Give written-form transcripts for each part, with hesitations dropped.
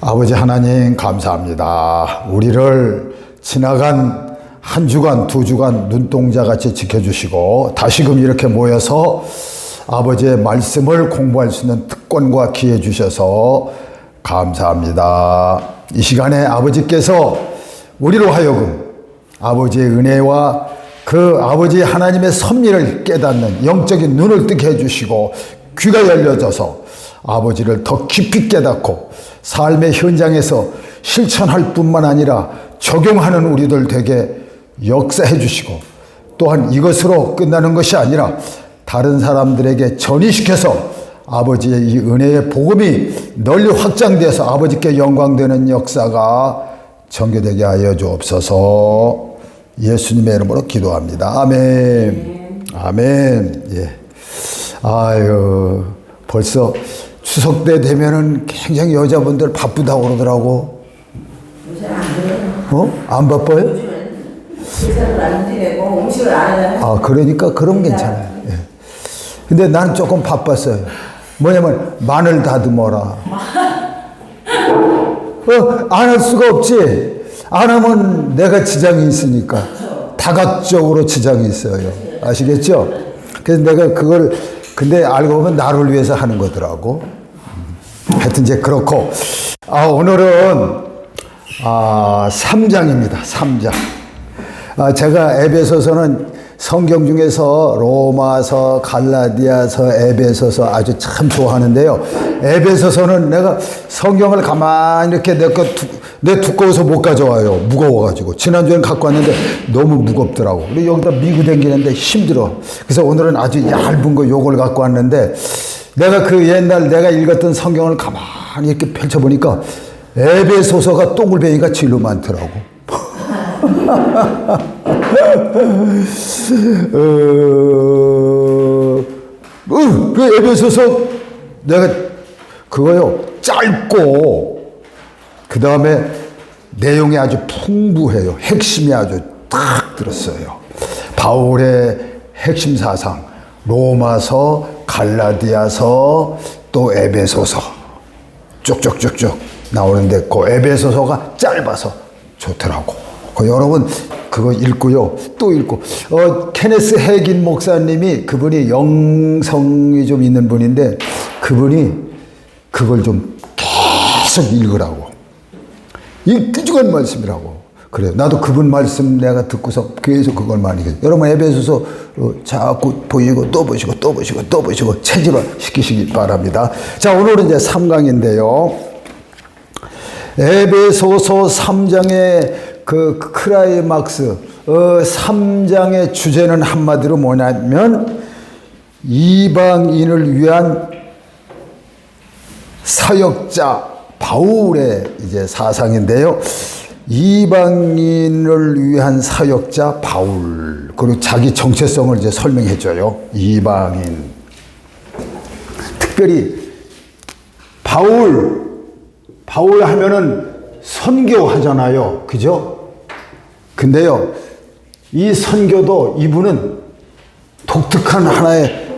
아버지 하나님 감사합니다. 우리를 지나간 한 주간, 두 주간 눈동자같이 지켜주시고 다시금 이렇게 모여서 아버지의 말씀을 공부할 수 있는 특권과 기회 주셔서 감사합니다. 이 시간에 아버지께서 우리로 하여금 아버지의 은혜와 그 아버지 하나님의 섭리를 깨닫는 영적인 눈을 뜨게 해주시고 귀가 열려져서 아버지를 더 깊이 깨닫고 삶의 현장에서 실천할 뿐만 아니라 적용하는 우리들 되게 역사해 주시고 또한 이것으로 끝나는 것이 아니라 다른 사람들에게 전이시켜서 아버지의 이 은혜의 복음이 널리 확장돼서 아버지께 영광되는 역사가 전개되게 하여 주옵소서. 예수님의 이름으로 기도합니다. 아멘. 아멘. 예. 아유, 벌써 추석 때 되면은 굉장히 여자분들 바쁘다고 그러더라고. 요새는 안 그래요. 안 바빠요? 요즘은 의사를 안 지내고 음식을 안 해요. 그러니까 그럼 괜찮아요. 예. 근데 나는 조금 바빴어요. 뭐냐면 마늘 다듬어라. 안 할 수가 없지. 안 하면 내가 지장이 있으니까. 다각적으로 지장이 있어요. 아시겠죠? 그래서 내가 그걸 근데 알고 보면 나를 위해서 하는 거더라고. 하여튼 이제 그렇고 오늘은 3장입니다. 3장. 제가 에베소서는 성경 중에서 로마서, 갈라디아서, 에베소서 아주 참 좋아하는데요. 에베소서는 내가 성경을 가만히 이렇게 내 두꺼워서 못 가져와요. 무거워가지고. 지난주엔 갖고 왔는데 너무 무겁더라고. 그리고 여기다 미고 다니는데 힘들어. 그래서 오늘은 아주 얇은 거 요걸 갖고 왔는데 내가 그 옛날 내가 읽었던 성경을 가만히 이렇게 펼쳐보니까 에베소서가 동글뱅이가 질로 많더라고. 그 에베소서 내가 그거요 짧고 그 다음에 내용이 아주 풍부해요. 핵심이 아주 딱 들었어요. 바울의 핵심 사상 로마서, 갈라디아서, 또 에베소서 쭉쭉쭉쭉 나오는데 그 에베소서가 짧아서 좋더라고. 여러분 그거 읽고요. 또 읽고 케네스 해긴 목사님이 그분이 영성이 좀 있는 분인데 그분이 그걸 좀 계속 읽으라고. 이 귀중한 말씀이라고. 그래요. 나도 그분 말씀 내가 듣고서 계속 그걸 많이 읽어요. 여러분 에베소서 자꾸 보시고 또 보시고 또 보시고 또 보시고 체질화 시키시기 바랍니다. 자, 오늘은 이제 3강인데요. 에베소서 3장의 그 크라이막스 3장의 주제는 한마디로 뭐냐면 이방인을 위한 사역자 바울의 이제 사상인데요. 이방인을 위한 사역자 바울. 그리고 자기 정체성을 이제 설명해 줘요. 이방인. 특별히 바울 하면은 선교하잖아요. 그죠? 근데요, 이 선교도 이분은 독특한 하나의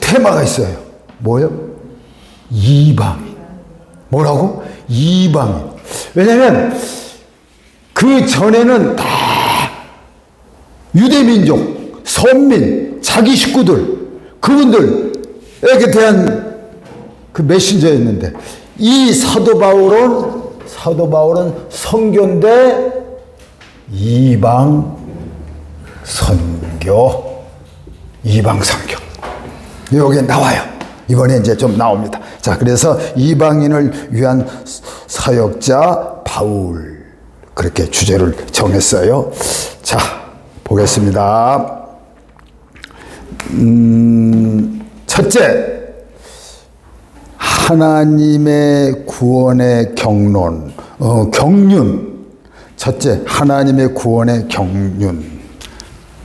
테마가 있어요. 뭐예요? 이방인. 뭐라고? 이방인. 왜냐면 그 전에는 다 유대민족, 선민, 자기 식구들, 그분들에게 대한 그 메신저였는데 이 사도 바울은 선교인데 이방 선교. 여기에 나와요. 이번에 이제 좀 나옵니다. 자, 그래서 이방인을 위한 사역자 바울. 그렇게 주제를 정했어요. 자, 보겠습니다. 첫째, 하나님의 구원의 경륜. 첫째, 하나님의 구원의 경륜.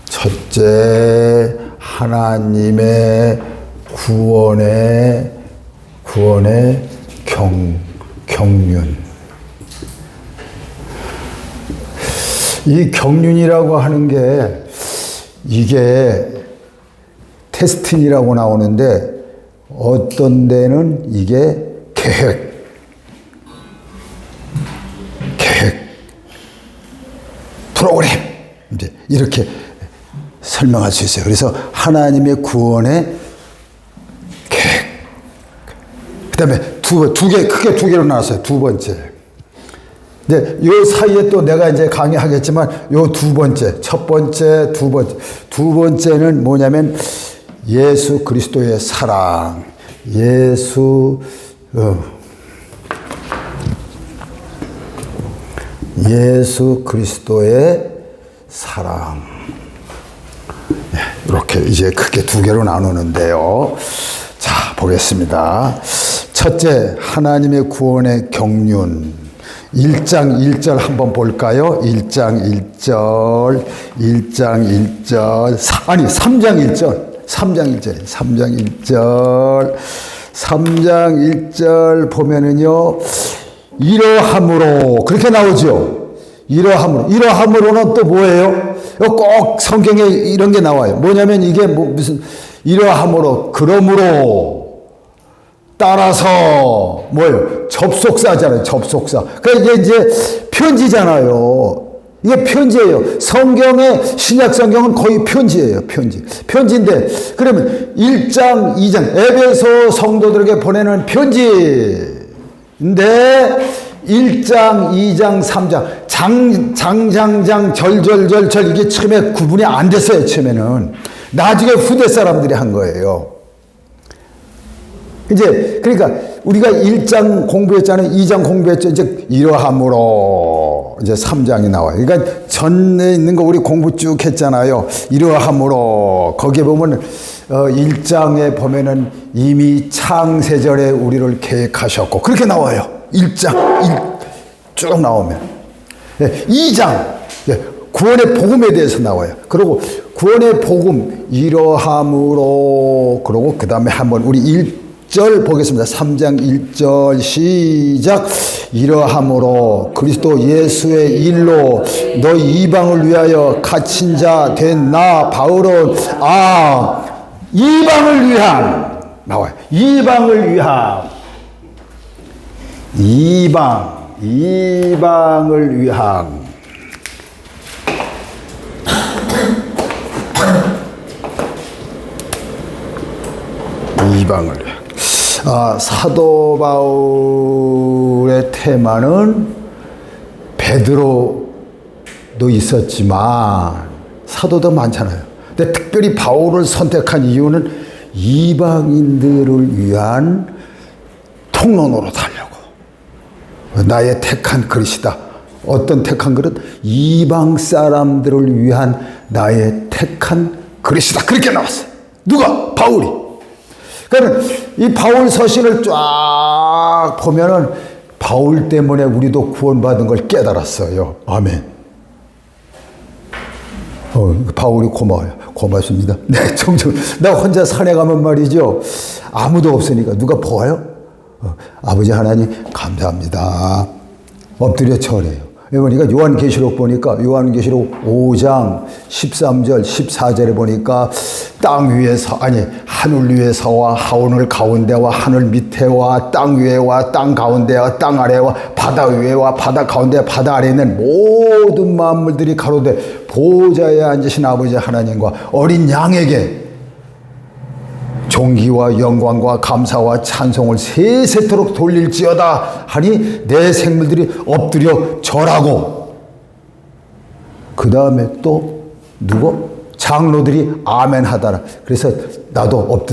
첫째, 하나님의 구원의 경륜. 이 경륜이라고 하는 게 이게 테스틴이라고 나오는데 어떤 데는 이게 계획, 이렇게 설명할 수 있어요. 그래서 하나님의 구원의 계획. 그 다음에 크게 두 개로 나눴어요. 두 번째. 근데 요 사이에 또 내가 이제 강의하겠지만 요 두 번째, 첫 번째, 두 번째. 두 번째는 뭐냐면 예수 그리스도의 사랑. 예수 그리스도의 사랑. 네, 이렇게 이제 크게 두 개로 나누는데요. 자, 보겠습니다. 첫째, 하나님의 구원의 경륜. 1장 1절 한번 볼까요? 1장 3장 1절 보면은요, 이러함으로, 그렇게 나오죠? 이러함으로는 또 뭐예요? 꼭 성경에 이런 게 나와요. 뭐냐면 이게 무슨, 이러함으로, 그러므로, 따라서 뭐예요? 접속사잖아요. 접속사. 그러니까 이제 편지잖아요. 이게 편지예요. 신약 성경은 거의 편지예요. 편지인데 그러면 1장, 2장 에베소 성도들에게 보내는 편지인데 1장, 2장, 3장 장장장 절절절절 이게 처음에 구분이 안 됐어요. 처음에는 나중에 후대 사람들이 한 거예요. 이제 그러니까 우리가 1장 공부했잖아요. 2장 공부했죠. 이제 이러함으로 이제 3장이 나와요. 그러니까 전에 있는 거 우리 공부 쭉 했잖아요. 이러함으로 거기에 보면 1장에 보면은 이미 창세전에 우리를 계획하셨고 그렇게 나와요. 1장 쭉 나오면 2장 구원의 복음에 대해서 나와요. 그리고 구원의 복음 이러함으로 그러고 그 다음에 한번 우리 1절 보겠습니다. 3장 1절 시작. 이러함으로 그리스도 예수의 일로 너희 이방을 위하여 갇힌 자 된 나 바울은 이방을 위함 나와요. 이방을 위함. 이방을 위함. 이방을 위함. 사도 바울의 테마는 베드로도 있었지만 사도도 많잖아요. 근데 특별히 바울을 선택한 이유는 이방인들을 위한 통로로 달려고. 나의 택한 그릇이다. 어떤 택한 그릇? 이방 사람들을 위한 나의 택한 그릇이다. 그렇게 나왔어요. 누가? 바울이. 그러니까 이 바울 서신을 쫙 보면은 바울 때문에 우리도 구원받은 걸 깨달았어요. 아멘. 바울이 고마워요. 고맙습니다. 네, 종종 나 혼자 산에 가면 말이죠. 아무도 없으니까 누가 보아요? 아버지 하나님 감사합니다. 엎드려 절해요. 그러니까 요한계시록 보니까 요한계시록 5장 13절 14절에 보니까 땅 위에서 하늘 위에서와 하늘 가운데와 하늘 밑에와 땅 위에와 땅 가운데와 땅 아래와 바다 위에와 바다 가운데 바다 아래에 있는 모든 만물들이 가로되 보좌에 앉으신 아버지 하나님과 어린 양에게 존귀와 영광과 감사와 찬송을 세세토록 돌릴지어다 하니 내 생물들이 엎드려 절하고 그 다음에 또 누구? 장로들이 아멘 하더라. 그래서 나도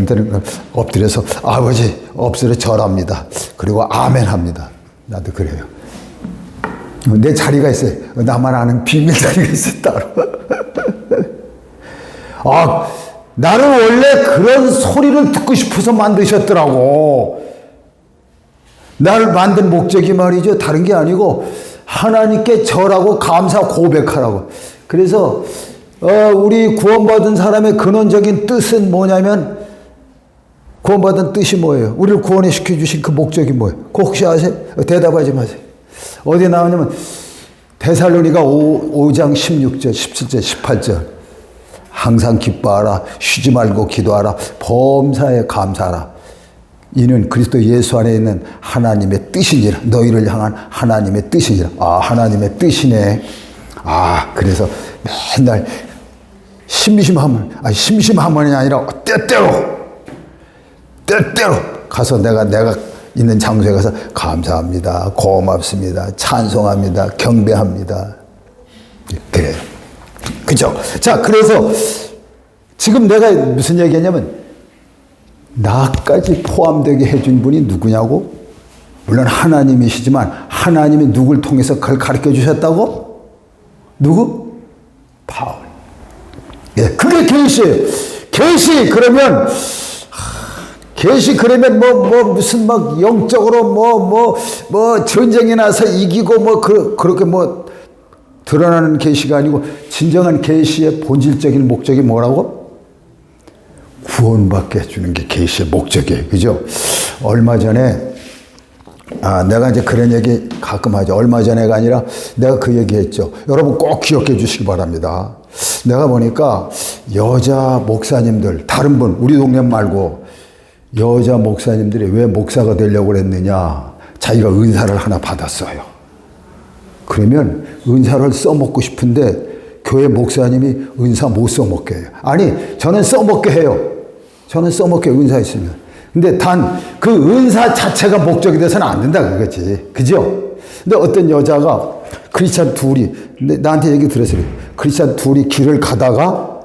엎드려서 아버지 엎드려 절합니다. 그리고 아멘 합니다. 나도 그래요. 내 자리가 있어요. 나만 아는 비밀 자리가 있어요. 따로. 나는 원래 그런 소리를 듣고 싶어서 만드셨더라고. 나를 만든 목적이 말이죠. 다른 게 아니고 하나님께 절하고 감사 고백하라고. 그래서 우리 구원받은 사람의 근원적인 뜻은 뭐냐면 구원받은 뜻이 뭐예요? 우리를 구원해 시켜주신 그 목적이 뭐예요? 그거 혹시 아세요? 대답하지 마세요. 어디에 나오냐면 데살로니가 5장 16절 17절 18절 항상 기뻐하라. 쉬지 말고 기도하라. 범사에 감사하라. 이는 그리스도 예수 안에 있는 하나님의 뜻이니라. 너희를 향한 하나님의 뜻이니라. 하나님의 뜻이네. 그래서 맨날 심심하면이 아니라 때때로 가서 내가 있는 장소에 가서 감사합니다, 고맙습니다, 찬송합니다, 경배합니다. 그래요. 그죠? 자, 그래서 지금 내가 무슨 얘기했냐면, 나까지 포함되게 해준 분이 누구냐고? 물론 하나님이시지만, 하나님이 누굴 통해서 그걸 가르쳐 주셨다고? 누구? 바울. 예, 그게 계시예요. 계시 그러면 무슨 막 영적으로 전쟁이 나서 이기고 그렇게 드러나는 계시가 아니고, 진정한 계시의 본질적인 목적이 뭐라고? 구원받게 해주는 게 계시의 목적이에요. 그죠? 얼마 전에, 내가 이제 그런 얘기 가끔 하죠. 얼마 전에가 아니라 내가 그 얘기 했죠. 여러분 꼭 기억해 주시기 바랍니다. 내가 보니까 여자 목사님들, 다른 분, 우리 동네 말고 여자 목사님들이 왜 목사가 되려고 그랬느냐. 자기가 은사를 하나 받았어요. 그러면 은사를 써먹고 싶은데 교회 목사님이 은사 못 써먹게 해요. 아니, 저는 써먹게 해요. 저는 써먹게 은사 있으면. 근데 단 그 은사 자체가 목적이 돼서는 안 된다 그거지. 그죠? 근데 어떤 여자가 크리스찬 둘이, 근데 나한테 얘기 들었어요. 크리스찬 둘이 길을 가다가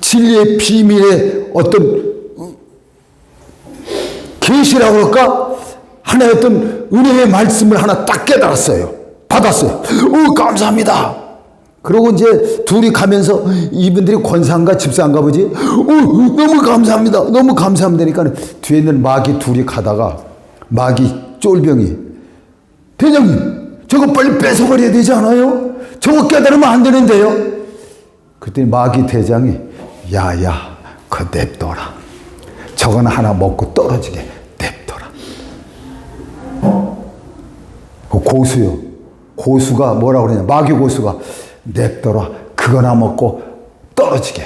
진리의 비밀의 어떤 계시라고 그럴까? 하나의 어떤 은혜의 말씀을 하나 딱 깨달았어요. 받았어요. 감사합니다. 그러고 이제 둘이 가면서 이분들이 권사인가 집사인가 보지? 너무 감사합니다. 너무 감사합니다니까 뒤에 있는 마귀 둘이 가다가 마귀 쫄병이, 대장님 저거 빨리 뺏어버려야 되지 않아요? 저거 깨달으면 안 되는데요? 그랬더니 마귀 대장이, 야야 그거 냅둬라. 저건 하나 먹고 떨어지게 냅둬라. 그 고수가 뭐라고 그러냐, 마귀 고수가 냅둬라. 그거나 먹고 떨어지게.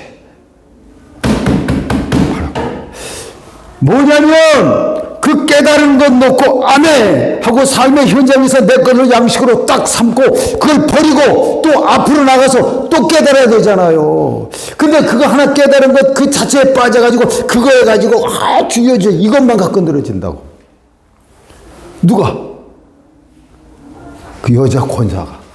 뭐냐면 그 깨달은 것 놓고 아멘 하고 삶의 현장에서 내 것을 양식으로 딱 삼고 그걸 버리고 또 앞으로 나가서 또 깨달아야 되잖아요. 근데 그거 하나 깨달은 것 그 자체에 빠져가지고 그거 해가지고 중요하지, 이것만 갖고 늘어진다고. 누가? 그 여자 권사가.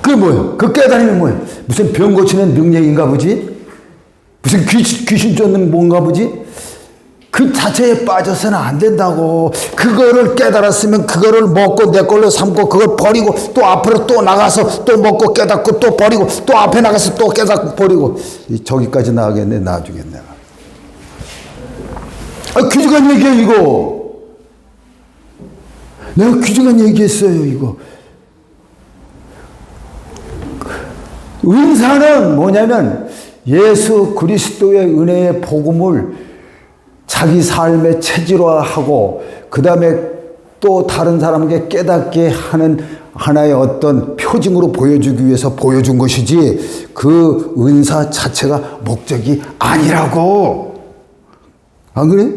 그게 뭐예요? 그 깨달음이 뭐예요? 무슨 병 고치는 능력인가 보지? 무슨 귀신 쫓는 뭔가 보지? 그 자체에 빠져서는 안 된다고. 그거를 깨달았으면 그거를 먹고 내 걸로 삼고 그걸 버리고 또 앞으로 또 나가서 또 먹고 깨닫고 또 버리고 또 앞에 나가서 또 깨닫고 버리고. 저기까지 나가겠네 나중에 내가. 귀중한 얘기야 이거. 내가 귀중한 얘기했어요 이거. 은사는 뭐냐면 예수 그리스도의 은혜의 복음을 자기 삶의 체질화하고 그 다음에 또 다른 사람에게 깨닫게 하는 하나의 어떤 표징으로 보여주기 위해서 보여준 것이지 그 은사 자체가 목적이 아니라고. 안 그래?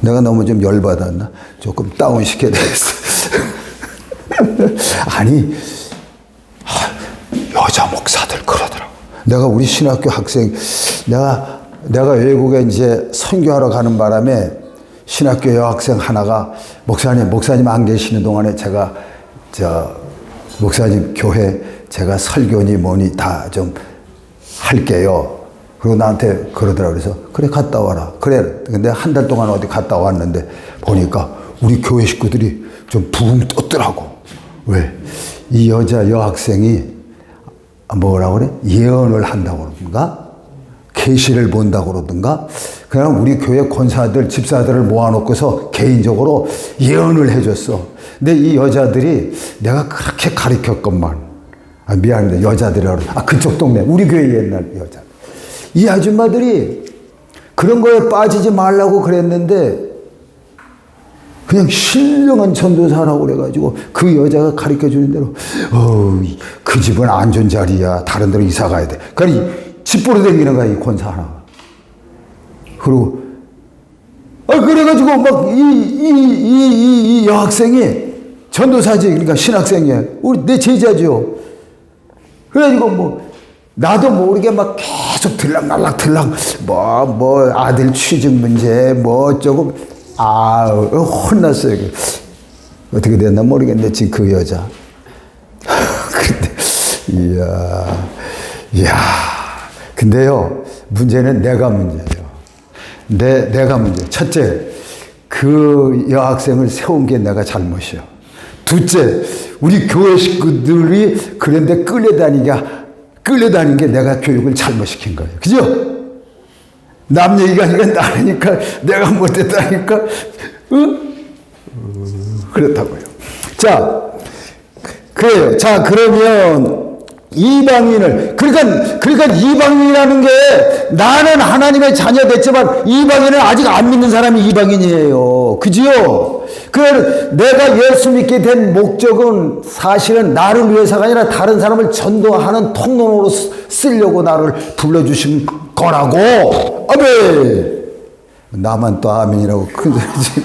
내가 너무 좀 열받았나? 조금 다운시켜야 되겠어. 아니, 여자 목사들 그러더라고. 내가 우리 신학교 학생, 내가 외국에 이제 선교하러 가는 바람에 신학교 여학생 하나가 목사님 안 계시는 동안에 제가 목사님 교회 제가 설교니 뭐니 다 좀 할게요. 그리고 나한테 그러더라고. 그래서 그래 갔다 와라. 그래. 근데 한 달 동안 어디 갔다 왔는데 보니까 우리 교회 식구들이 좀 붕 떴더라고. 왜? 이 여자 여학생이 뭐라고 그래? 예언을 한다고 그러든가 계시를 본다고 그러든가 그냥 우리 교회 권사들 집사들을 모아놓고서 개인적으로 예언을 해줬어. 근데 이 여자들이 내가 그렇게 가르쳤건만 미안한데 여자들이라고 그쪽 동네 우리 교회 옛날 여자 이 아줌마들이 그런 거에 빠지지 말라고 그랬는데 그냥 신령한 전도사라고 그래가지고 그 여자가 가르쳐주는 대로 그 집은 안 좋은 자리야. 다른 데로 이사 가야 돼. 그러니까 집보로 다니는 거야 이 권사 하나가. 그리고 그래가지고 막 이 여학생이 전도사지. 그러니까 신학생이에요. 우리 내 제자죠. 그래가지고 뭐 나도 모르게 막 계속 들락날락 뭐 아들 취직 문제 뭐 어쩌고 혼났어요. 어떻게 됐나 모르겠는데 지금 그 여자. 근데 이야. 근데요 문제는 내가 문제예요. 내가 문제. 첫째, 그 여학생을 세운 게 내가 잘못이요. 둘째, 우리 교회 식구들이 그런데 끌려다닌 게 내가 교육을 잘못시킨 거예요. 그죠? 남 얘기가 아니라 나니까 내가 못했다니까. 그렇다고요. 자, 그래요. 자, 그러면 이방인을 그러니까 이방인이라는 게 나는 하나님의 자녀 됐지만 이방인은 아직 안 믿는 사람이 이방인이에요. 그지요? 내가 예수 믿게 된 목적은 사실은 나를 위해서가 아니라 다른 사람을 전도하는 통로로 쓰려고 나를 불러주신 거라고. 아멘. 나만 또 아멘이라고 큰 소리지.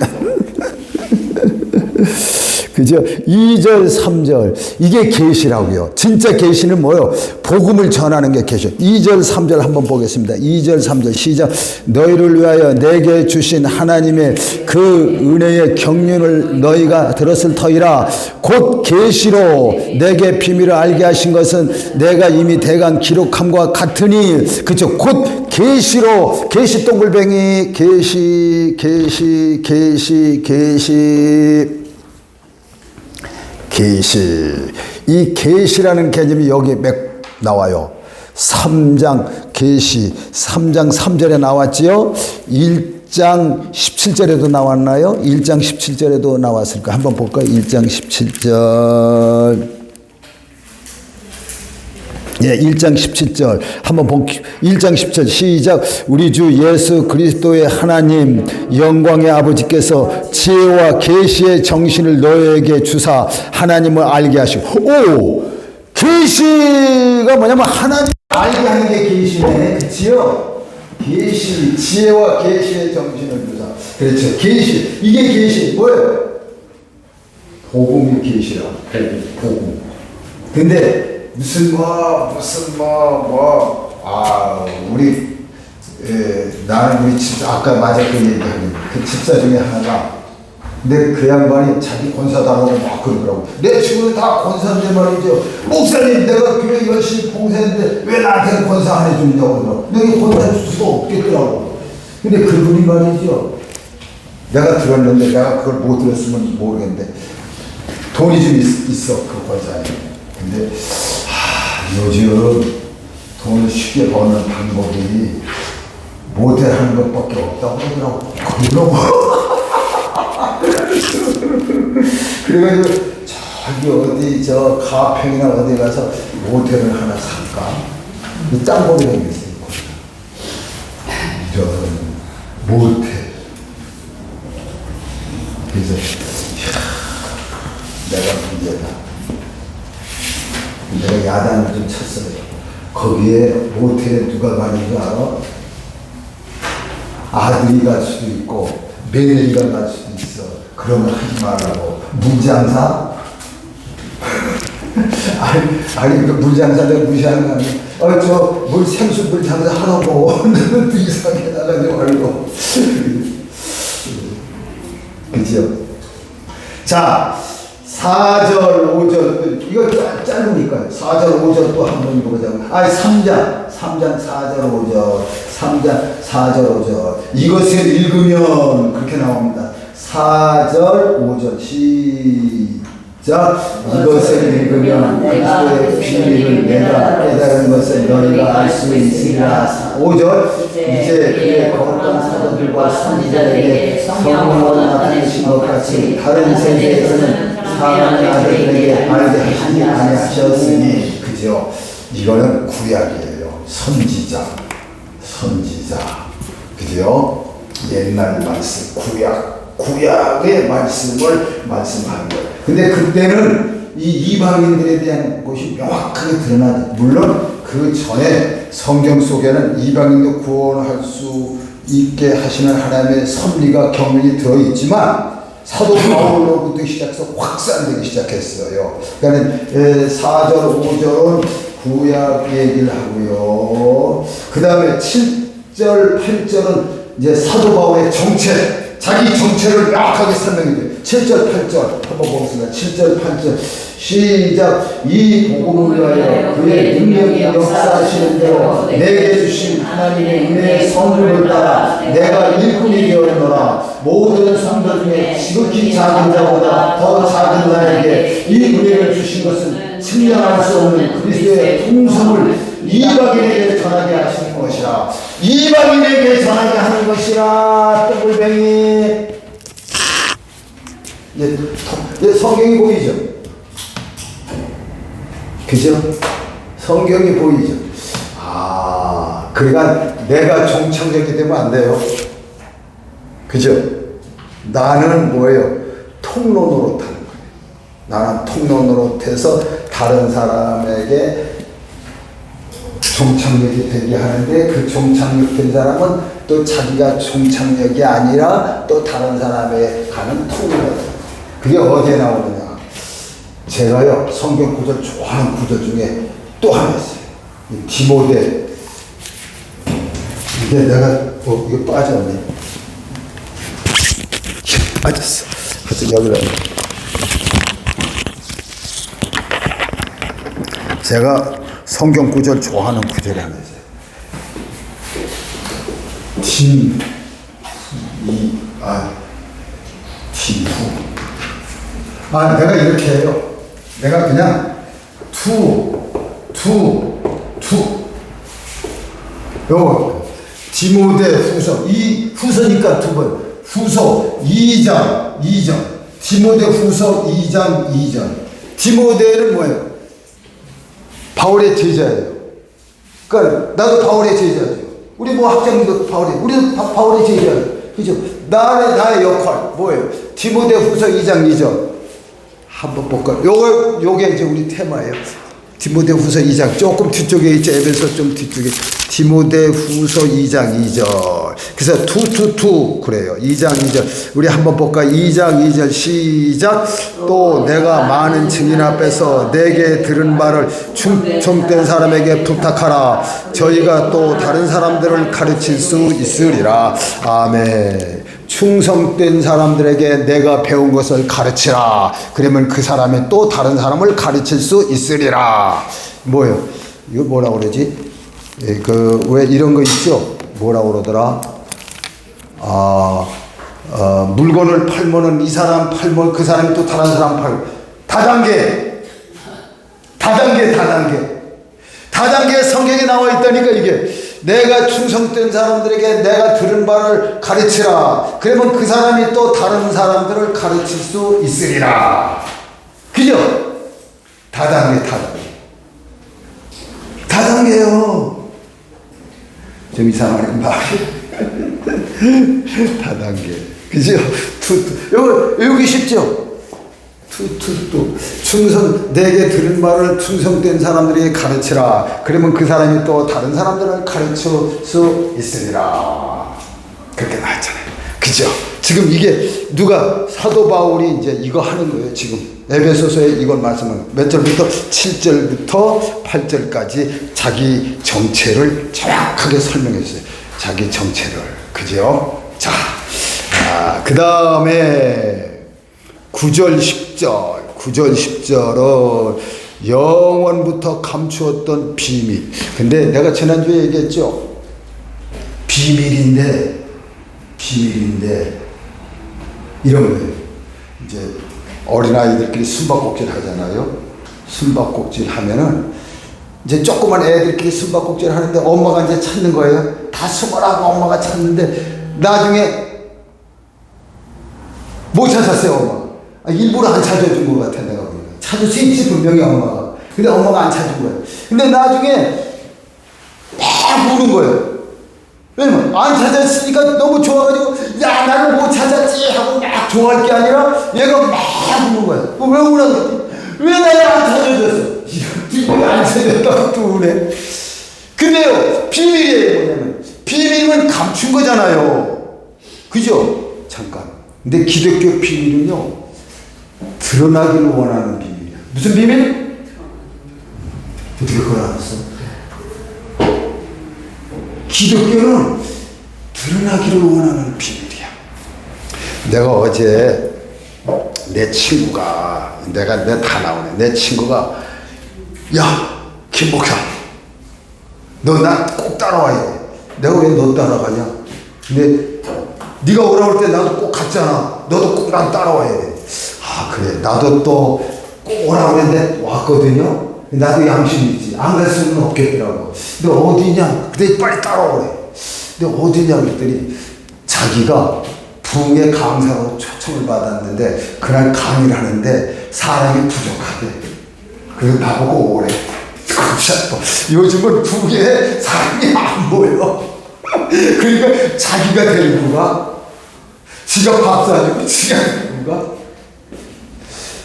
그죠? 2절, 3절. 이게 계시라고요. 진짜 계시는 뭐예요? 복음을 전하는 게 계시. 2절, 3절 한번 보겠습니다. 2절, 3절 시작. 너희를 위하여 내게 주신 하나님의 그 은혜의 경륜을 너희가 들었을 터이라. 곧 계시로 내게 비밀을 알게 하신 것은 내가 이미 대강 기록함과 같으니. 그죠? 곧 계시로 계시 동글뱅이 계시 이 계시라는 개념이 여기 나와요. 3장 계시 3장 3절에 나왔지요. 1장 17절에도 나왔나요? 1장 17절에도 나왔을까? 한번 볼까요? 1장 17절. 예, 1장 17절 한번 1장 10절 시작. 우리 주 예수 그리스도의 하나님 영광의 아버지께서 지혜와 계시의 정신을 너희에게 주사 하나님을 알게 하시고. 계시가 뭐냐면 하나님을 알게 하는 게 계시네. 그치요? 계시, 지혜와 계시의 정신을 주사. 그렇죠. 계시, 이게 계시 뭐예요? 복음이 계시라. 복음. 근데 나는 우리 집사, 아까 맞아 그 얘기하는 그 집사 중에 하나가, 근데 그 양반이 자기 권사다라고 막 그러더라고. 내 친구는 다 권사인데 말이죠. 목사님, 내가 교회 열심히 봉사했는데 왜 나한테는 권사 안 해주냐고 그러더라고. 내가 권사 줄 수가 없겠더라고. 근데 그분이 말이죠. 내가 들었는데 내가 그걸 못 들었으면 모르겠는데 돈이 좀 있어, 그 권사에. 근데 요즘 돈을 쉽게 버는 방법이 모델하는 것밖에 없다고 그러더라고. 그래가지고 저기 어디 저 가평이나 어디 가서 모텔을 하나 살까? 이 짱보기 생겼어요. 저 모텔. 그래서 내가 문제다. 내가 야단을 좀 쳤어요. 거기에 모텔에 누가 가는 줄 알아? 아들이 갈 수도 있고 며느리가 갈 수도 있어. 그런 거 하지 말라고. 물장사? 아니 그 물장사 내가 무시하는 거 아니야. 저 생수 물장사 하라고. 너는 또 이상하게 나가지 말고. 그죠? 자, 4절, 5절, 이거 짧으니까요. 4절, 5절 또 한 번 읽어보자고. 3장, 4절, 5절. 3장, 4절, 5절. 이것을 읽으면 그렇게 나옵니다. 4절, 5절. 시작. 이것을 읽으면 그리스도의 비밀을 내가 깨달은 것을 너희가 알 수 있으리라. 5절. 이제 그의 거룩한 사도들과 선지자들에게 성령으로 나타내신 것 같이 다른 세대에서는 사랑의 아들에게 알게 하시지 아니하셨으니. 그죠? 이거는 구약이에요. 선지자. 그죠? 옛날 말씀, 구약의 말씀을 말씀하는 거예요. 근데 그때는 이 이방인들에 대한 것이 명확하게 드러나죠. 물론 그 전에 성경 속에는 이방인도 구원할 수 있게 하시는 하나님의 섭리가 경륜이 들어있지만 사도 바울로부터 시작해서 확산되기 시작했어요. 그러니까 4절, 5절은 구약 얘기를 하고요. 그 다음에 7절, 8절은 이제 사도 바울의 정체, 자기 정체를 명확하게 설명해 줘요. 7절, 8절 한번 보겠습니다. 7절, 8절 시작. 이 복음을 위하여 그의 능력이 역사하시는 대로 내게 주신 하나님의 은혜의 선물을 따라 내가 일꾼이 되었노라. 모든 성도 중에 지극히 작은 자보다 더 작은 나에게 이 은혜를 주신 것은 측량할 수 없는 그리스도의 풍성을 이방인에게 전하게 하시는 것이라. 이방인에게 전하게 하는 것이라. 똥불뱅이. 성경이 보이죠? 그죠? 성경이 보이죠? 그러니까 내가 종착역이 되면 안 돼요. 그죠? 나는 뭐예요? 통로 노릇하는 거예요. 나는 통로 노릇해서 다른 사람에게 종착역이 되게 하는데, 그 종착역된 사람은 또 자기가 종착역이 아니라 또 다른 사람에 가는 통로예요. 그게 어디에 나오느냐? 제가요, 성경 구절 좋아하는 구절 중에 또 하나 있어요. 디모데. 이게 내가, 이거 빠졌네. 빠졌어. 그래서 여기다. 제가 성경 구절 좋아하는 구절이 하나 있어요. 내가 이렇게 해요. 내가 그냥 요거 디모데 후서, 이 후서니까 두 번. 후서 2장 2절. 디모데 후서 2장 2절. 디모데는 뭐예요? 바울의 제자예요. 그러니까 나도 바울의 제자죠. 우리 뭐 학장님도 우리도 바울의 제자예요. 그죠? 나의 역할 뭐예요? 디모데 후서 2장 2절. 한번 볼까요? 요게 이제 우리 테마예요. 디모데 후서 2장 조금 뒤쪽에 있죠. 에베소 좀 뒤쪽에. 디모데 후서 2장 2절. 그래서 2 그래요. 2장 2절. 우리 한번 볼까? 2장 2절 시작. 또 내가 많은 증인 앞에서 내게 들은 말을 충성된 사람에게 부탁하라. 저희가 또 다른 사람들을 가르칠 수 있으리라. 아멘. 충성된 사람들에게 내가 배운 것을 가르치라. 그러면 그 사람이 또 다른 사람을 가르칠 수 있으리라. 뭐예요? 이거 뭐라 그러지? 왜 이런 거 있죠? 뭐라 그러더라? 물건을 팔면은 이 사람 팔면 그 사람이 또 다른 사람 팔고. 다단계 성경에 나와 있다니까. 이게 내가 충성된 사람들에게 내가 들은 바를 가르치라. 그러면 그 사람이 또 다른 사람들을 가르칠 수 있으리라. 그죠? 다단계요. 좀 이상하네 말이. 다단계. 그죠? 여기 쉽죠? 내게 들은 말을 충성된 사람들에게 가르치라. 그러면 그 사람이 또 다른 사람들을 가르칠 수 있으리라. 그렇게 나왔잖아요. 그죠? 지금 이게 누가 사도 바울이 이제 이거 하는 거예요. 지금 에베소서에 이걸 말씀하는 몇 절부터 7절부터 8절까지 자기 정체를 정확하게 설명했어요. 자기 정체를. 그죠? 자, 그 다음에 9절 10절은 영원부터 감추었던 비밀. 근데 내가 지난주에 얘기했죠. 비밀인데 이런 거예요. 이제 어린아이들끼리 숨바꼭질 하잖아요. 숨바꼭질 하면은 이제 조그만 애들끼리 숨바꼭질 하는데 엄마가 이제 찾는 거예요. 다 숨어라고 엄마가 찾는데 나중에 못 찾았어요, 엄마가. 일부러 안 찾아준 것 같아, 내가 보니까. 찾을 수 있지, 분명히 엄마가. 근데 엄마가 안 찾은 거예요. 근데 나중에 막 우는 거예요. 왜냐면 안 찾았으니까 너무 좋아가지고, 야, 나를 못 찾았지 하고 막 좋아할 게 아니라 얘가 막 우는 거야. 왜 우라고? 왜 나를 안 찾아줬어? 이거 안 찾았다고 또 우네. 근데요, 비밀이에요. 뭐냐면 비밀은 감춘 거잖아요. 그죠? 잠깐. 근데 기독교 비밀은요, 드러나기를 원하는 비밀이야. 무슨 비밀? 어떻게 그걸 알았어? 기독교는 드러나기를 원하는 비밀이야. 내가 어제 내 친구가, 내 다 나오네. 내 친구가, 야, 김 목사, 너 나 꼭 따라와야 돼. 내가 왜 너 따라가냐? 근데 네가 오라고 할 때 나도 꼭 갔잖아. 너도 꼭 난 따라와야 돼. 아, 그래. 나도 또 꼭 오라고 했는데 왔거든요. 나도 양심이 있지. 안 갈 수는 없겠더라고. 근데 어디냐? 근데 빨리 따라오래. 근데 어디냐 그랬더니 자기가 부흥의 강사로 초청을 받았는데 그날 강의를 하는데 사람이 부족하대. 그래서 나보고 오래. 요즘은 부흥에 사람이 안 보여. 그러니까 자기가 데리고 가. 지가 밥 사주고 지가 데리고 가.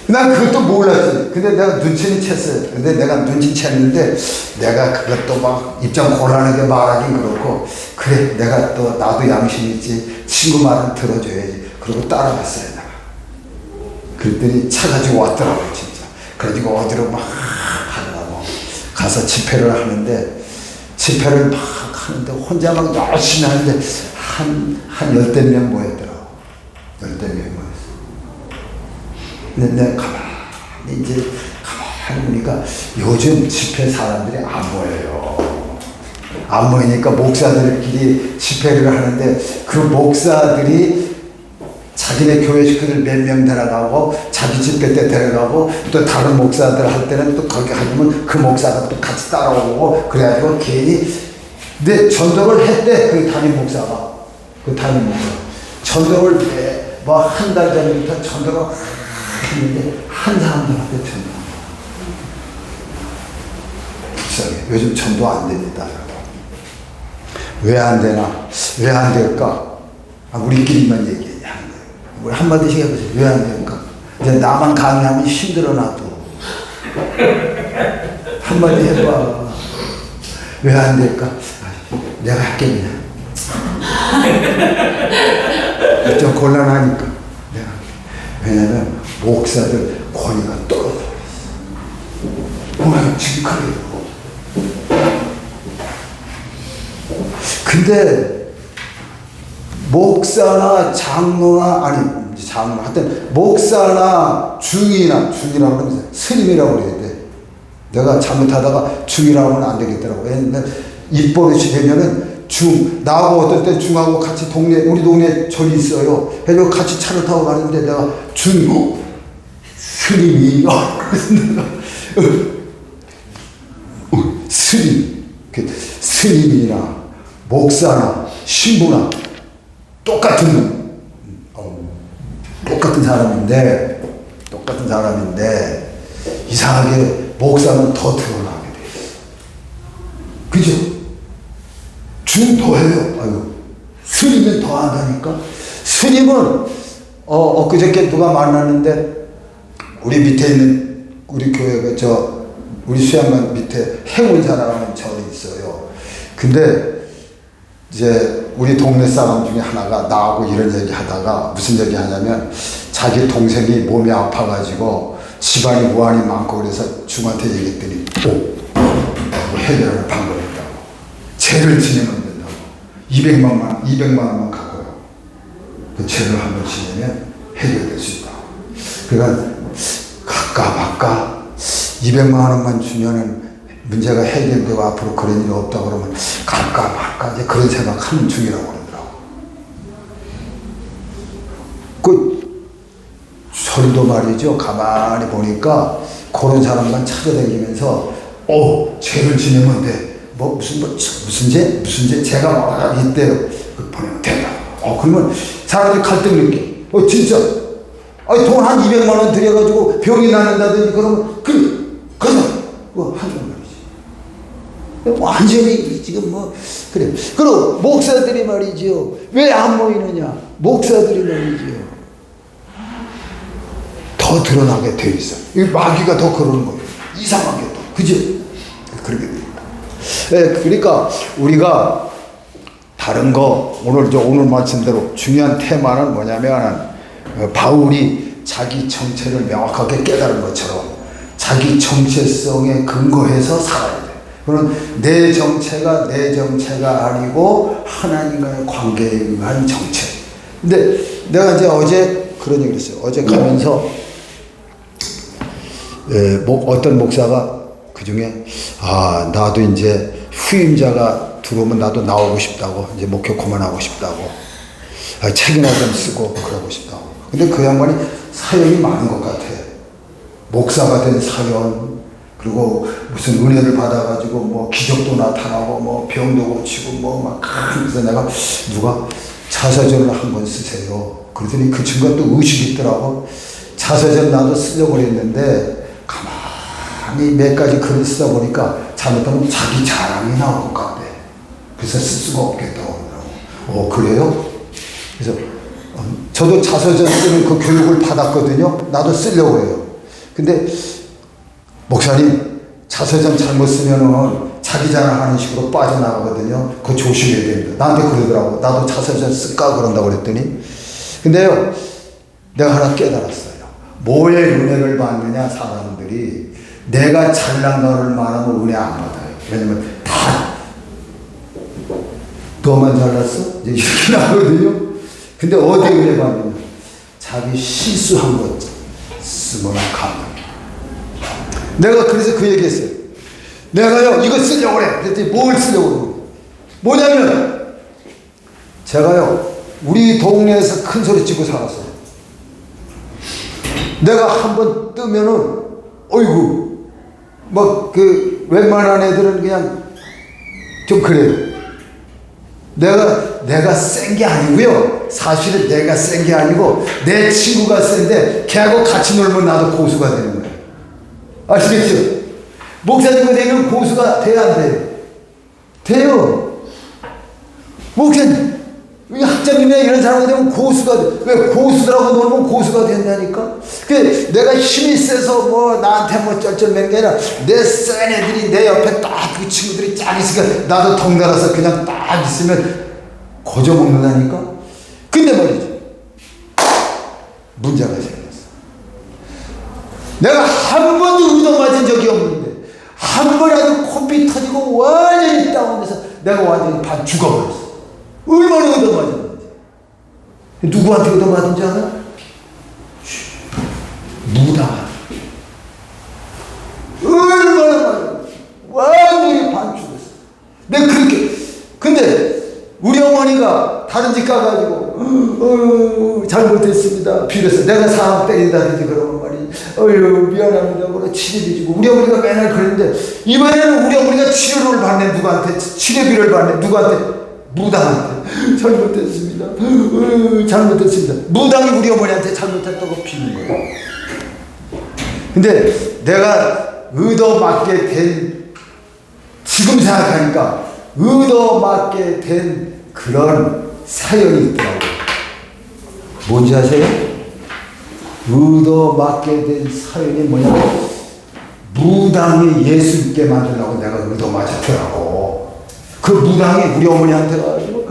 난 그것도 몰랐지. 근데 내가 눈치는 챘어요. 근데 내가 눈치챘는데 내가 그것도 막 입장 곤란하게 말하긴 그렇고, 그래, 내가 또 나도 양심 있지. 친구 말은 들어줘야지. 그러고 따라갔어요, 내가. 그랬더니 차 가지고 왔더라고요, 진짜. 그래가지고 어디로 막 하더라고. 가서 집회를 하는데, 집회를 막 하는데 혼자 막 열심히 하는데 한 열댓 명 모였더라고. 열댓 명 모였어. 근데 내가 가만히 이제 가만히 보니까 요즘 집회 사람들이 안 모여요. 안 모이니까 목사들끼리 집회를 하는데 그 목사들이 자기네 교회 식구들 몇 명 데려가고 자기 집회 때 데려가고 또 다른 목사들 할 때는 또 거기 가면 그 목사가 또 같이 따라오고 그래가지고 괜히 근데 전도를 했대. 그 담임 목사가. 그 담임 목사. 전도를 뭐 한 달 전부터 전도를 했는데 한 사람들한테 전도. 불쌍해. 요즘 전도 안 됩니다. 왜 안 되나? 왜 안 될까? 우리끼리만 얘기해. 우리 한마디씩 해보세요. 왜 안 될까? 이제 나만 강의하면 힘들어 나도. 한마디 해봐. 왜 안 될까? 내가 할게 그냥. 좀 곤란하니까 내가. 왜냐면 목사들 권위가 떨어져 있어. 워낙 직하게요. 근데 목사나 장로나 아니 장로 하여튼 목사나 중이라고 그러면 스님이라고 그래야 돼. 내가 잘못하다가 중이라고 하면 안 되겠더라고. 왜냐면 입버릇이 되면은 나하고 어떤 때 중하고 같이 우리 동네에 절이 있어요. 그래서 같이 차를 타고 가는데 내가 스님이, 스님이나 목사나 신부나 똑같은 사람인데 이상하게 목사는 더 드러나게 돼 있어. 그죠? 더해요. 아유, 스님은 더 한다니까. 스님은 엊그저께 누가 만났는데 우리 밑에 있는 우리 교회가 우리 수양관 밑에 행운사라는 절이 있어요. 근데 이제 우리 동네 사람 중에 하나가 나하고 이런 얘기 하다가 무슨 얘기 하냐면 자기 동생이 몸이 아파가지고 집안이 무한이 많고 그래서 중한테 얘기했더니 해결하는 방법이 있다고. 죄를 지내면 200만 원만 갖고요. 그 죄를 한번 지내면 해결될 수 있다. 그러니까 각각 200만 원만 주면은 문제가 해결되고 앞으로 그런 일이 없다 그러면 각각 이제 그런 생각하는 중이라고 그러더라고. 그 절도 말이죠. 가만히 보니까 그런 사람만 찾아다니면서 죄를 지내면 돼. 무슨 죄? 죄가 뭐가 있대요. 보내면 된다. 그러면 사람들이 갈등 느껴. 진짜. 돈 한 200만 원 들여가지고 병이 나는다든지 그러면, 가자. 하는 말이지. 완전히 지금 그래. 그리고 목사들이 말이죠. 왜 안 모이느냐? 목사들이 말이죠. 더 드러나게 돼 있어. 이 마귀가 더 그러는 거예요. 이상하게 또. 그죠? 그렇게 돼. 그러니까 우리가 다른 거 오늘 말씀대로 중요한 테마는 뭐냐면 바울이 자기 정체를 명확하게 깨달은 것처럼 자기 정체성에 근거해서 살아야 돼. 그런 내 정체가 아니고 하나님과의 관계에 의한 정체. 근데 내가 이제 어제 그런 얘기를 했어요. 어제 가면서 어떤 목사가 그 중에 나도 이제 후임자가 들어오면 나도 나오고 싶다고, 이제 목회 그만하고 싶다고, 책이나 좀 쓰고 그러고 싶다고. 근데 그 양반이 사연이 많은 것 같아. 목사가 된 사연, 그리고 무슨 은혜를 받아가지고 뭐 기적도 나타나고 뭐 병도 고치고 뭐 막 그래서 내가 누가 자서전을 한권 쓰세요. 그러더니 그 친구가 또 의식이 있더라고. 자서전 나도 쓰려고 그랬는데 가만히 몇 가지 글을 쓰다 보니까 잘못하면 자기 자랑이 나올 것 같대. 그래서 쓸 수가 없겠다고 그러더라고. 그래요? 그래서 저도 자서전 쓰는 그 교육을 받았거든요. 나도 쓰려고 해요. 근데 목사님 자서전 잘못 쓰면은 자기 자랑하는 식으로 빠져나가거든요. 그거 조심해야 됩니다. 나한테 그러더라고. 나도 자서전 쓸까 그런다고 그랬더니, 근데요 내가 하나 깨달았어요. 뭐에 은혜를 받느냐, 사람들이 내가 잘난 거를 말하면 은혜 안 받아요. 왜냐면 다 너만 잘났어? 이제 이렇게 나거든요. 근데 어디에 은혜 받느냐, 자기 실수한 것 쓰면 감동. 내가 그래서 그 얘기했어요. 내가요 이거 쓰려고 그래. 그랬더니 뭘 쓰려고 그래. 뭐냐면 제가요 우리 동네에서 큰 소리 치고 살았어요. 내가 한번 뜨면은 어이구 막 그 웬만한 애들은 그냥 좀 그래요. 내가 센 게 아니고요. 사실은 내가 센 게 아니고 내 친구가 센데 걔하고 같이 놀면 나도 고수가 되는 거예요. 아시겠죠? 목사님이 되면 고수가 돼야 안 돼요? 돼요. 목사님, 학자님이나 이런 사람이 되면 고수가 돼. 왜 고수들하고 놀면 고수가 된다니까? 그 내가 힘이 세서 뭐 나한테 뭐 쩔쩔맨 게 아니라 내 센 애들이 내 옆에 딱 그 친구들이 쫙 있으니까 나도 덩달아서 그냥 딱 있으면 고져 먹는다니까? 근데 말이지, 문제가 생겼어. 내가 한 번도 의도 맞은 적이 없는데 한 번이라도 코피 터지고 완전히 다운돼서 내가 완전히 반 죽어버렸어. 얼마나 의도 맞았는지. 누구한테 의도 맞은지 알아? 무당한테. 얼마나 맞았는지. 완전히 반 죽었어. 내가 그렇게. 근데 우리 어머니가 다른 집 가가지고 잘못했습니다 빌었어. 내가 사람 때리다든지 그러면 말이지, 미안합니다 그래 치료해주고. 우리 어머니가 맨날 그랬는데 이번에는 우리 어머니가 치료를 받네. 누구한테? 치료비를 받네. 누구한테? 무당한테. 잘못했습니다. 잘못했습니다. 무당이 우리 어머니한테 잘못했다고 비는 거예요. 근데 내가 의도 맞게 된, 지금 생각하니까 의도 맞게 된 그런 사연이 있더라고요. 뭔지 아세요? 의도 맞게 된 사연이 뭐냐면 무당이 예수 믿게 만들려고 내가 의도 맞았더라고. 그 무당이 우리 어머니한테 가지고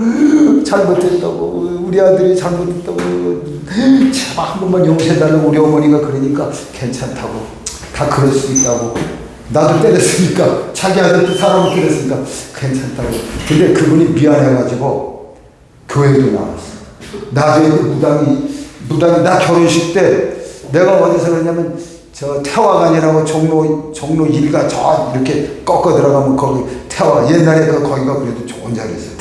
잘못했다고, 우리 아들이 잘못했다고, 제발 한 번만 용서해달라고. 우리 어머니가 그러니까 괜찮다고, 다 그럴 수 있다고. 나도 때렸으니까, 자기 아들도 사람을 때렸으니까 괜찮다고. 근데 그분이 미안해가지고 교회도 나왔어. 나중에 그 무당이 나 결혼식 때 내가 어디서 그러냐면 저 태화관이라고 종로 일가 저 이렇게 꺾어 들어가면 거기 옛날에 거기가 그래도 좋은 자리였어요.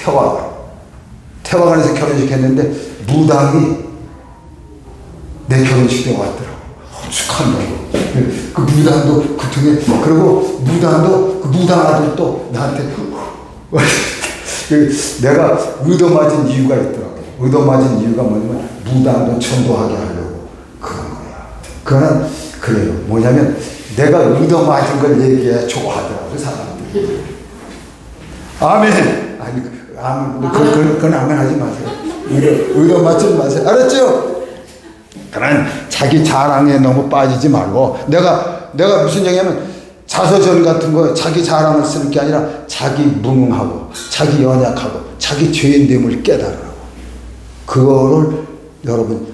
태화관에서 결혼식 했는데 무당이 내 결혼식 때 왔더라고. 축하한다고. 그 무당도 그 등에, 그리고 무당도 그 무당 아들도 나한테 내가 의도 맞은 이유가 있더라고. 의도 맞은 이유가 뭐냐면 무당도 전도하게 하려고 그런 거야. 그거는 그래요. 뭐냐면 내가 의도 맞은 걸 얘기해야 좋아하더라고 사람들이. 아멘. 아니 그건 아멘 하지 마세요. 의도 맞지 마세요. 알았죠? 그러나 자기 자랑에 너무 빠지지 말고, 내가 무슨 얘기냐면 자서전 같은 거 자기 자랑을 쓰는 게 아니라 자기 무능하고 자기 연약하고 자기 죄인됨을 깨달으라고. 그거를 여러분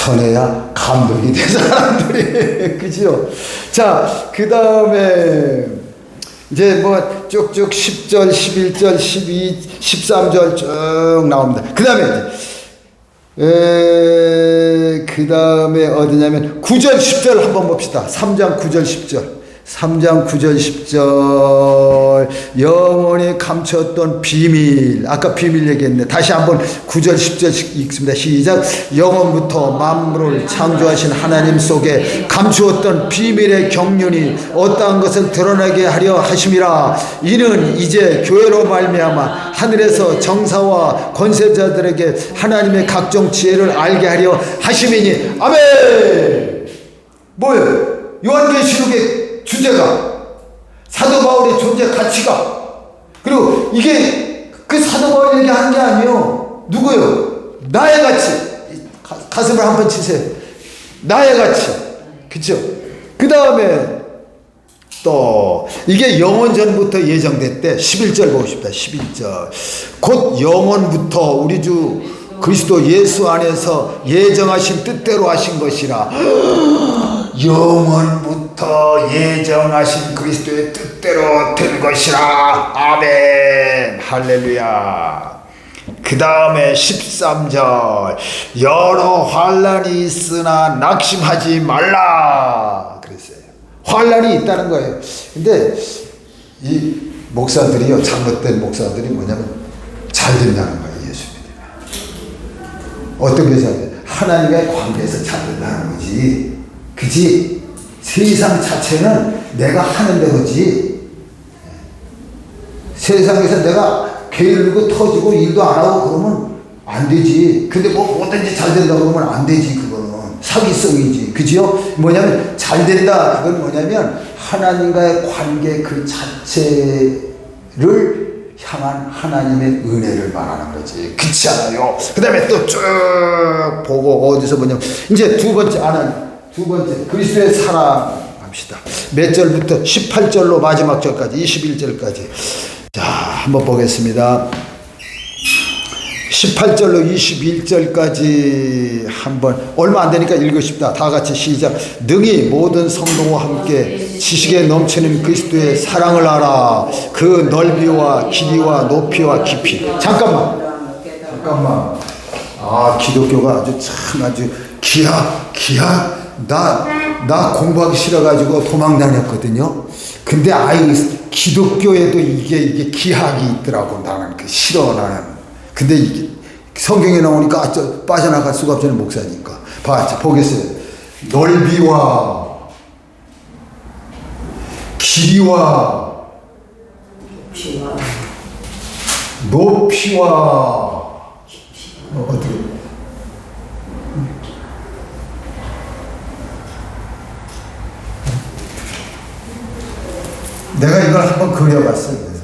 전해야 감동이 된 사람들이. 그죠? 자, 그 다음에 이제 뭐 쭉쭉 10절, 11절, 12, 13절 쭉 나옵니다. 그 다음에 그 다음에 어디냐면 9절, 10절 한번 봅시다. 3장 9절, 10절. 3장 9절 10절 영원히 감췄던 비밀, 아까 비밀 얘기했네. 다시 한번 9절 10절 읽습니다. 시작. 영원부터 만물을 창조하신 하나님 속에 감추었던 비밀의 경륜이 어떠한 것을 드러나게 하려 하심이라. 이는 이제 교회로 말미암아 하늘에서 정사와 권세자들에게 하나님의 각종 지혜를 알게 하려 하심이니. 아멘. 뭐예요? 요한계시록의 주제가, 사도 바울의 존재 가치가, 그리고 이게 그 사도 바울이 얘기하는 게 아니에요. 누구요? 나의 가치. 가슴을 한번 치세요. 나의 가치. 그쵸? 그 다음에 또 이게 영원 전부터 예정됐대. 11절 보고 싶다. 11절. 곧 영원부터 우리 주 그리스도 예수 안에서 예정하신 뜻대로 하신 것이라. 영원부터 예정하신 그리스도의 뜻대로 된 것이라. 아멘. 할렐루야. 그 다음에 13절. 여러 환난이 있으나 낙심하지 말라 그랬어요. 환난이 있다는 거예요. 근데 이 목사들이요, 잘못된 목사들이 뭐냐면 잘 된다는 거예요. 예수 믿으면 어떤 게 잘 돼? 하나님과의 관계에서 잘 된다는 거지. 그지? 세상 자체는 내가 하는 대로지. 세상에서 내가 게으르고 터지고 일도 안 하고 그러면 안 되지. 근데 뭐 뭐든지 잘 된다 그러면 안 되지. 그거는 사기성이지. 그지요? 뭐냐면 잘 된다. 그건 뭐냐면 하나님과의 관계 그 자체를 향한 하나님의 은혜를 말하는 거지. 그렇지 않아요? 그 다음에 또 쭉 보고 어디서 보냐면 이제 두 번째 그리스도의 사랑 합시다. 몇 절부터 18절로 마지막 절까지 21절까지. 자, 한번 보겠습니다. 18절로 21절까지 한번, 얼마 안 되니까 읽고 싶다. 다 같이 시작. 능히 모든 성도와 함께 지식에 넘치는 그리스도의 사랑을 알아. 그 넓이와 길이와 높이와 깊이. 잠깐만. 아, 기독교가 아주 기하. 나 공부하기 싫어가지고 도망 다녔거든요. 근데 기독교에도 이게 기학이 있더라고. 나는 싫어, 나는. 근데 이게 성경에 나오니까 빠져나갈 수가 없잖아요. 목사니까. 보겠어요. 넓이와 길이와 높이와 어떻게? 내가 이걸 한번 그려봤어요.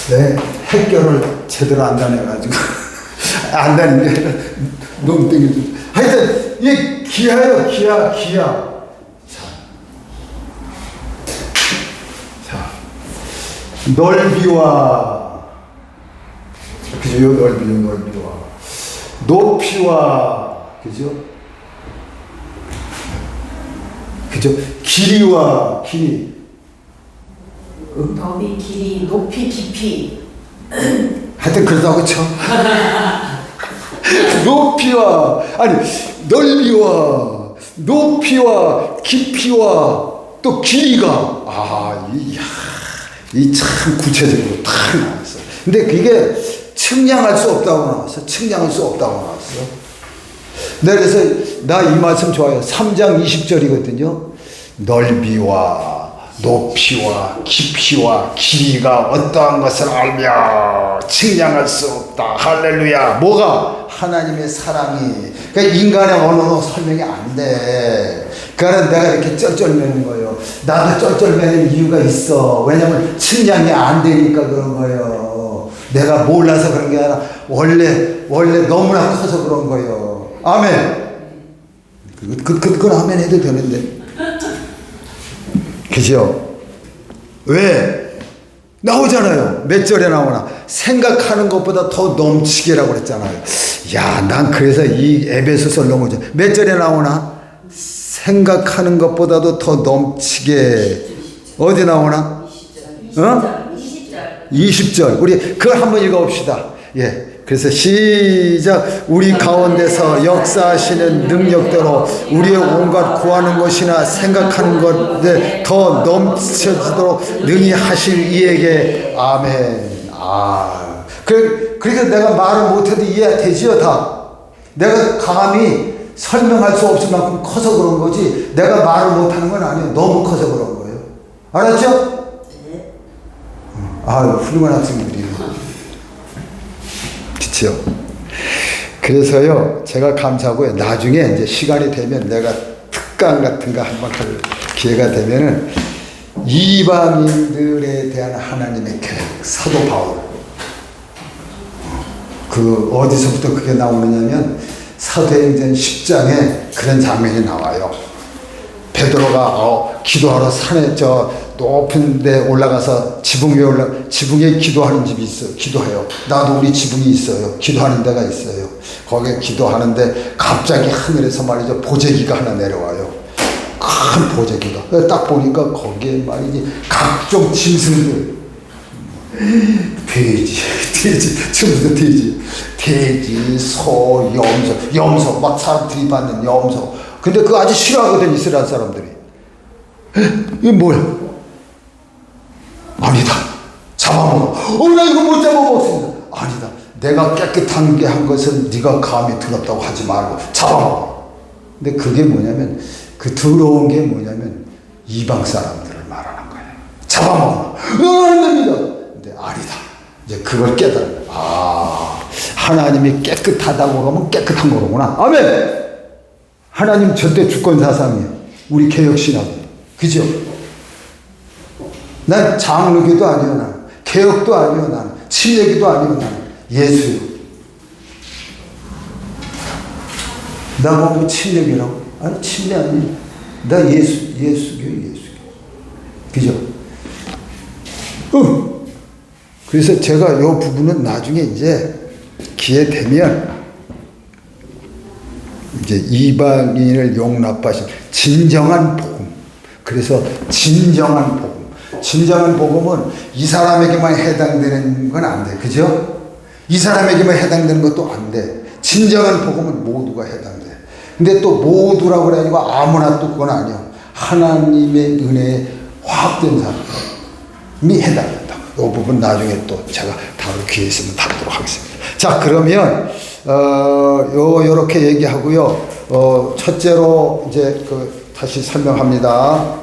네, 핵결을 제대로 안 다녀가지고 안 다닌 게 농땡이. 하여튼 이게 기하예요. 기하. 자, 넓이와, 그죠? 요 넓이와 높이와, 그죠? 길이와 길이. 넓이, 길이, 높이, 깊이. 하여튼 그러다고 쳐. 넓이와 높이와 깊이와 또 길이가, 이 참 구체적으로 다 나왔어. 근데 그게 측량할 수 없다고 나왔어. 내가 그래서 나 이 말씀 좋아요. 3장 20절이거든요. 넓이와 높이와 깊이와 길이가 어떠한 것을 알며 측량할 수 없다. 할렐루야. 뭐가? 하나님의 사랑이. 그러니까 인간의 언어로 설명이 안 돼. 그러니까 내가 이렇게 쩔쩔매는 거예요. 나도 쩔쩔매는 이유가 있어. 왜냐면 측량이 안 되니까 그런 거예요. 내가 몰라서 그런 게 아니라 원래 너무나 커서 그런 거예요. 아멘. 그건 아멘 해도 되는데. 그죠? 왜? 나오잖아요. 몇 절에 나오나? 생각하는 것보다 더 넘치게라고 그랬잖아요. 야, 난 그래서 이 에베소서를 너무 좋아. 몇 절에 나오나? 생각하는 것보다도 더 넘치게. 어디 나오나? 20절. 우리 그걸 한번 읽어봅시다. 예. 그래서 시작. 우리 가운데서 역사하시는 능력대로 우리의 온갖 구하는 것이나 생각하는 것에 더 넘쳐지도록 능히 하실 이에게 아멘. 그러니까 내가 말을 못해도 이해되지요 다. 내가 감히 설명할 수 없을 만큼 커서 그런 거지 내가 말을 못하는 건 아니에요. 너무 커서 그런 거예요. 알았죠? 네. 훌륭한 학생들이에요. 그렇죠? 그래서요, 제가 감사하고요. 나중에 이제 시간이 되면 내가 특강 같은 거 한번 할 기회가 되면은 이방인들에 대한 하나님의 계획, 사도 바울. 그 어디서부터 그게 나오느냐면 사도행전 10장에 그런 장면이 나와요. 베드로가 기도하러 산에 높은 데 올라가서 지붕 위에 지붕에 기도하는 집이 있어요. 기도해요. 나도 우리 지붕이 있어요. 기도하는 데가 있어요. 거기에 기도하는데 갑자기 하늘에서 말이죠. 보재기가 하나 내려와요. 큰 보재기가. 딱 보니까 거기에 말이지 각종 짐승들. 돼지, 처음부터 돼지, 소, 염소, 막 사람들이 받는 염소. 근데 그거 아주 싫어하거든, 이스라엘 사람들이. 이게 뭐야? 아니다. 잡아먹어. 나 이거 못 잡아먹습니다. 아니다. 내가 깨끗한 게 한 것은 네가 감히 더럽다고 하지 말고 잡아먹어. 근데 그게 뭐냐면, 그 더러운 게 뭐냐면, 이방 사람들을 말하는 거예요. 잡아먹어. 안 됩니다. 근데 아니다. 이제 그걸 깨달아요. 하나님이 깨끗하다고 그러면 깨끗한 거로구나. 아멘! 하나님 절대 주권 사상이에요. 우리 개혁신학이. 그죠? 난 장로교도 아니요, 나는. 개혁도 아니요, 나는. 침례교도 아니요, 나는. 예수요. 나 보고 침례교라고? 아니, 침례 아니에요. 나 예수교. 그죠? 그래서 제가 이 부분은 나중에 이제 기회 되면 이제 이방인을 용납하신 진정한 복음. 그래서 진정한 복음. 진정한 복음은 이 사람에게만 해당되는 건 안 돼. 그죠? 이 사람에게만 해당되는 것도 안 돼. 진정한 복음은 모두가 해당돼. 근데 또 모두라고 그러니까 아무나 또 그건 아니야. 하나님의 은혜에 화합된 사람이 해당된다. 이 부분 나중에 또 제가 다룰 기회 있으면 다루도록 하겠습니다. 자, 그러면 요렇게 얘기하고요. 첫째로 이제 다시 설명합니다.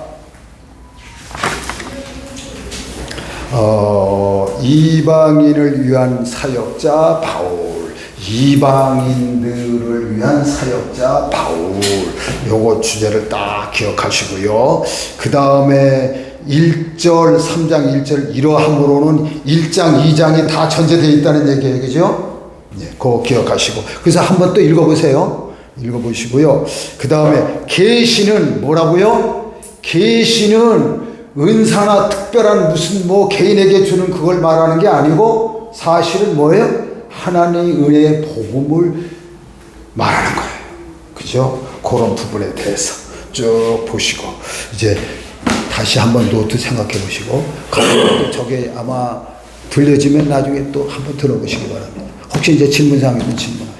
이방인을 위한 사역자 바울. 이방인들을 위한 사역자 바울. 요거 주제를 딱 기억하시고요. 그 다음에 1절, 3장 1절 이러함으로는 1장, 2장이 다 전제되어 있다는 얘기예요. 그죠? 네, 그거 기억하시고. 그래서 한번 또 읽어보세요. 읽어보시고요. 그 다음에 계시는 뭐라고요? 계시는 은사나 특별한 무슨 개인에게 주는 그걸 말하는 게 아니고 사실은 뭐예요? 하나님의 은혜의 복음을 말하는 거예요. 그죠? 그런 부분에 대해서 쭉 보시고 이제 다시 한번 노트 생각해 보시고 저게 아마 들려지면 나중에 또 한번 들어보시기 바랍니다. 혹시 이제 질문사항이면 질문.